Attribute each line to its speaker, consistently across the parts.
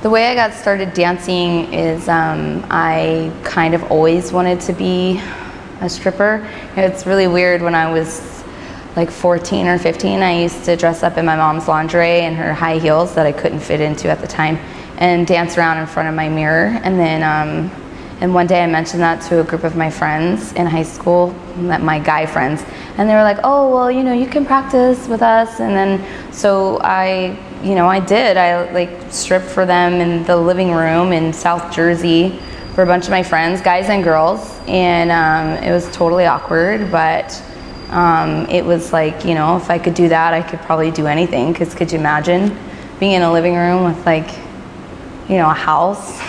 Speaker 1: The way I got started dancing is I kind of always wanted to be a stripper. It's really weird. When I was like 14 or 15, I used to dress up in my mom's lingerie and her high heels that I couldn't fit into at the time and dance around in front of my mirror. And then and one day I mentioned that to a group of my friends in high school, my guy friends, and they were like, oh, well, you know, you can practice with us. And then so I did. I like stripped for them in the living room in South Jersey for a bunch of my friends, guys and girls, and it was totally awkward, but it was like, you know, if I could do that, I could probably do anything, because could you imagine being in a living room with, like, you know, a house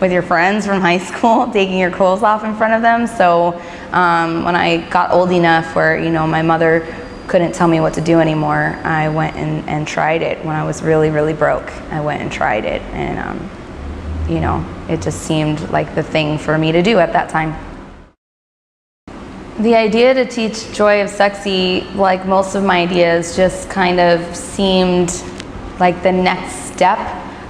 Speaker 1: with your friends from high school, taking your clothes off in front of them? So when I got old enough where, you know, my mother couldn't tell me what to do anymore, I went and tried it. When I was really, really broke, I went and tried it, and you know, it just seemed like the thing for me to do at that time. The idea to teach Joy of Sexy, like most of my ideas, just kind of seemed like the next step.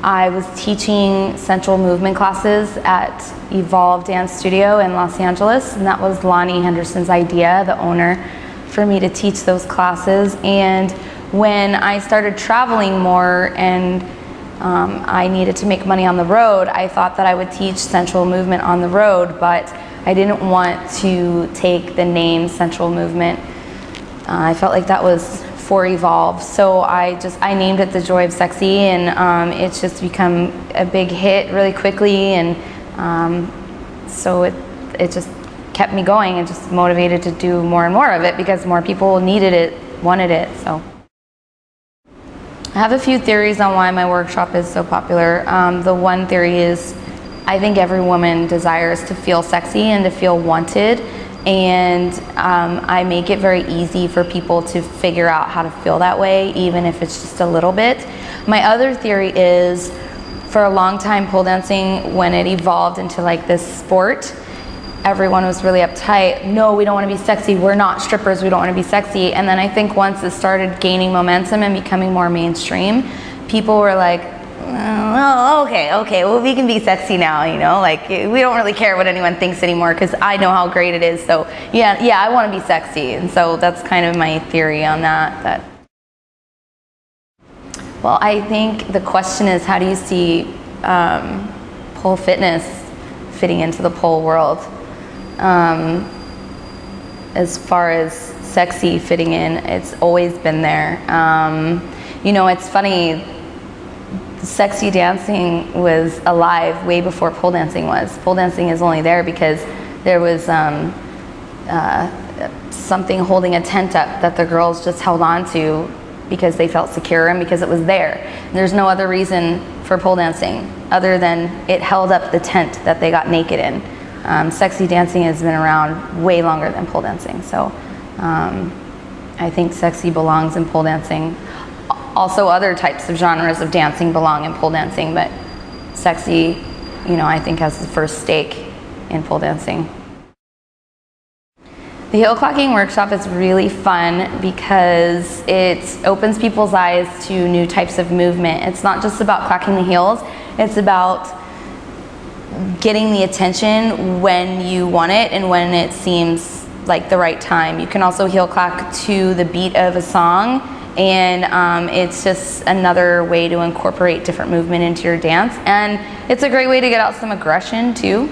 Speaker 1: I was teaching sensual movement classes at Evolve Dance Studio in Los Angeles, and that was Lonnie Henderson's idea, the owner, for me to teach those classes. And when I started traveling more and I needed to make money on the road, I thought that I would teach sensual movement on the road, but I didn't want to take the name sensual movement. I felt like that was for Evolve, so I named it the Joy of Sexy, and it's just become a big hit really quickly, and so it just kept me going and just motivated to do more and more of it because more people needed it, wanted it. So I have a few theories on why my workshop is so popular. The one theory is I think every woman desires to feel sexy and to feel wanted, and I make it very easy for people to figure out how to feel that way, even if it's just a little bit. My other theory is, for a long time, pole dancing, when it evolved into like this sport, everyone was really uptight. No, we don't want to be sexy. We're not strippers. We don't want to be sexy. And then I think once it started gaining momentum and becoming more mainstream, people were like, oh, okay, well, we can be sexy now, you know, like we don't really care what anyone thinks anymore because I know how great it is. So yeah, I want to be sexy. And so that's kind of my theory on that. Well, I think the question is, how do you see pole fitness fitting into the pole world? As far as sexy fitting in, it's always been there. You know, it's funny, sexy dancing was alive way before pole dancing was. Pole dancing is only there because there was something holding a tent up that the girls just held on to because they felt secure and because it was there. And there's no other reason for pole dancing other than it held up the tent that they got naked in. Sexy dancing has been around way longer than pole dancing, so I think sexy belongs in pole dancing. Also, other types of genres of dancing belong in pole dancing, but sexy, you know, I think has the first stake in pole dancing. The heel clocking workshop is really fun because it opens people's eyes to new types of movement. It's not just about clocking the heels, it's about getting the attention when you want it and when it seems like the right time. You can also heel clock to the beat of a song, and it's just another way to incorporate different movement into your dance, and it's a great way to get out some aggression too.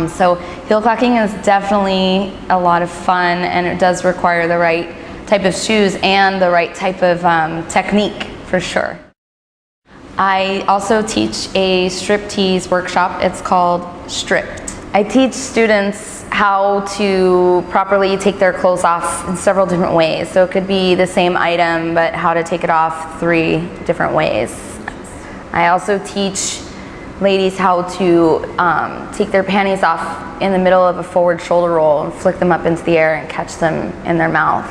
Speaker 1: So heel clocking is definitely a lot of fun, and it does require the right type of shoes and the right type of technique for sure. I also teach a striptease workshop. It's called Stripped. I teach students how to properly take their clothes off in several different ways. So it could be the same item, but how to take it off 3 different ways. I also teach ladies how to take their panties off in the middle of a forward shoulder roll and flick them up into the air and catch them in their mouth.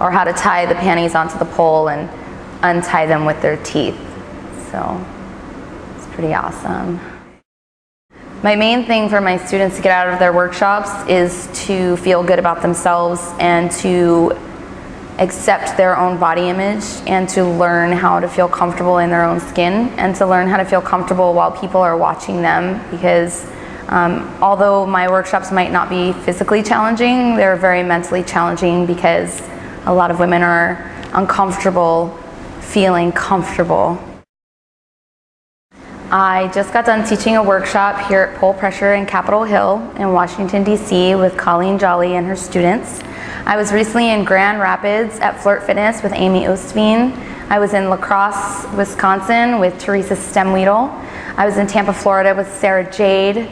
Speaker 1: Or how to tie the panties onto the pole and untie them with their teeth. So it's pretty awesome. My main thing for my students to get out of their workshops is to feel good about themselves and to accept their own body image and to learn how to feel comfortable in their own skin and to learn how to feel comfortable while people are watching them, because although my workshops might not be physically challenging, they're very mentally challenging because a lot of women are uncomfortable feeling comfortable. I just got done teaching a workshop here at Pole Pressure in Capitol Hill in Washington, D.C. with Colleen Jolly and her students. I was recently in Grand Rapids at Flirt Fitness with Amy Ostveen. I was in La Crosse, Wisconsin with Teresa Stemweedle. I was in Tampa, Florida with Sarah Jade.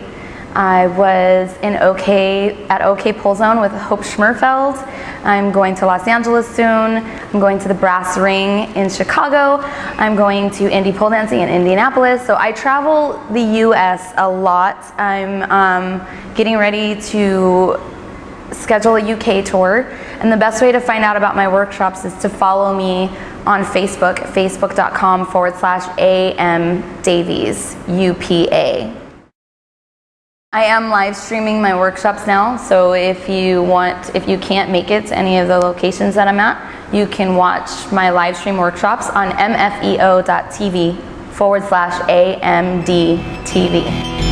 Speaker 1: I was in at OK Pole Zone with Hope Schmerfeld. I'm going to Los Angeles soon. I'm going to the Brass Ring in Chicago. I'm going to Indie Pole Dancing in Indianapolis. So I travel the US a lot. I'm getting ready to schedule a UK tour. And the best way to find out about my workshops is to follow me on Facebook, facebook.com/AmDavies, UPA. I am live streaming my workshops now, so if you can't make it to any of the locations that I'm at, you can watch my live stream workshops on mfeo.tv/AMDTV.